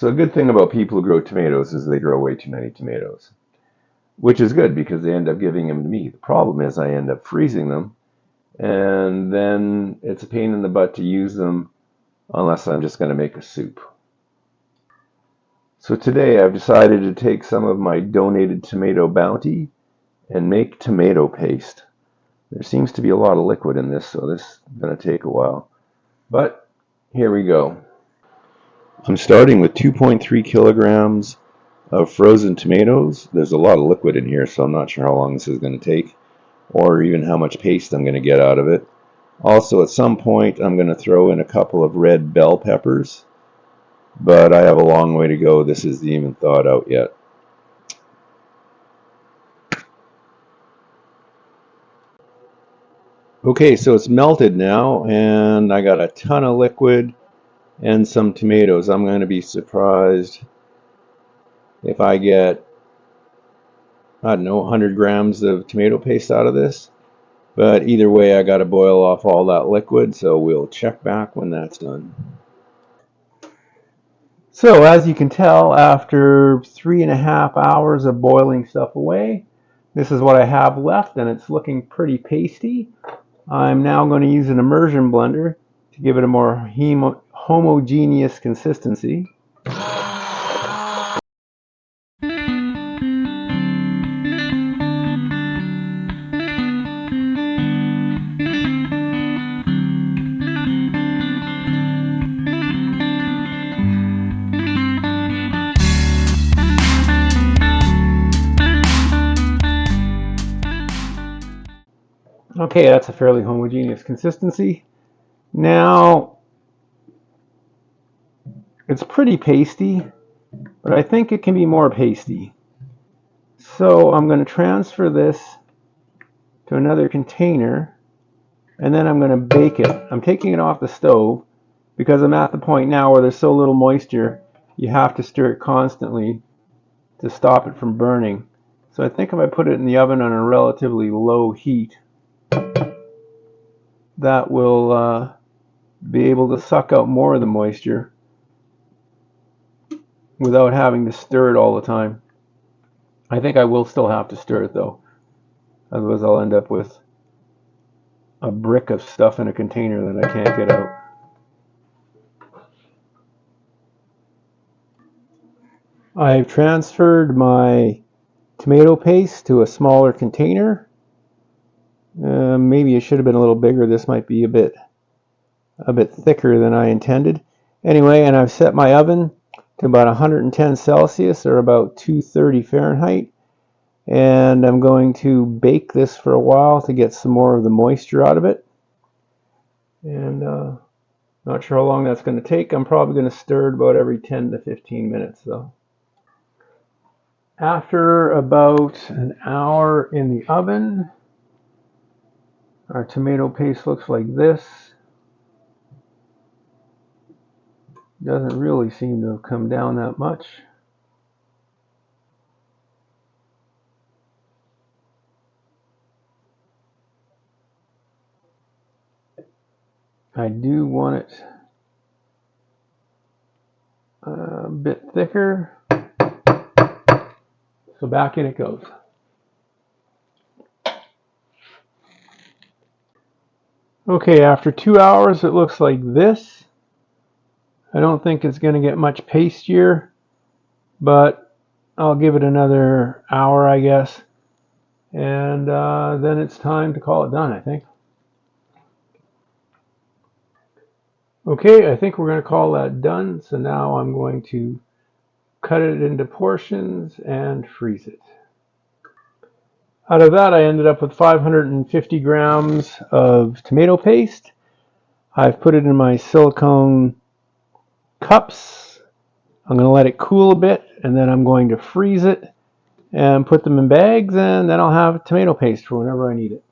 So a good thing about people who grow tomatoes is they grow way too many tomatoes, which is good because they end up giving them to me. The problem is I end up freezing them, and then it's a pain in the butt to use them unless I'm just going to make a soup. So today I've decided to take some of my donated tomato bounty and make tomato paste. There seems to be a lot of liquid in this, so this is going to take a while. But here we go. I'm starting with 2.3 kilograms of frozen tomatoes. There's a lot of liquid in here, so I'm not sure how long this is going to take, or even how much paste I'm going to get out of it. Also, at some point, I'm going to throw in a couple of red bell peppers, but I have a long way to go. This isn't even thawed out yet. Okay, so it's melted now, and I got a ton of liquid and some tomatoes. I'm going to be surprised if I get, I don't know, 100 grams of tomato paste out of this. But either way, I got to boil off all that liquid, so we'll check back when that's done. So as you can tell, after 3.5 hours of boiling stuff away, this is what I have left, and it's looking pretty pasty. I'm now going to use an immersion blender to give it a more homogeneous consistency. Okay, that's a fairly homogeneous consistency. Now, it's pretty pasty, but I think it can be more pasty. So I'm going to transfer this to another container, and then I'm going to bake it. I'm taking it off the stove because I'm at the point now where there's so little moisture, you have to stir it constantly to stop it from burning. So I think if I put it in the oven on a relatively low heat, that will be able to suck out more of the moisture without having to stir it all the time. I think I will still have to stir it though, otherwise I'll end up with a brick of stuff in a container that I can't get out. I've transferred my tomato paste to a smaller container. Maybe it should have been a little bigger. This might be a bit thicker than I intended. Anyway, and I've set my oven to about 110 Celsius or about 230 Fahrenheit. And I'm going to bake this for a while to get some more of the moisture out of it. And not sure how long that's going to take. I'm probably going to stir it about every 10 to 15 minutes though. After about an hour in the oven, our tomato paste looks like this. Doesn't really seem to have come down that much. I do want it a bit thicker. So back in it goes. Okay, after 2 hours it looks like this. I don't think it's going to get much pastier, but I'll give it another hour, I guess. And then it's time to call it done, I think. Okay, I think we're going to call that done. So now I'm going to cut it into portions and freeze it. Out of that, I ended up with 550 grams of tomato paste. I've put it in my silicone cups. I'm going to let it cool a bit, and then I'm going to freeze it and put them in bags, and then I'll have tomato paste for whenever I need it.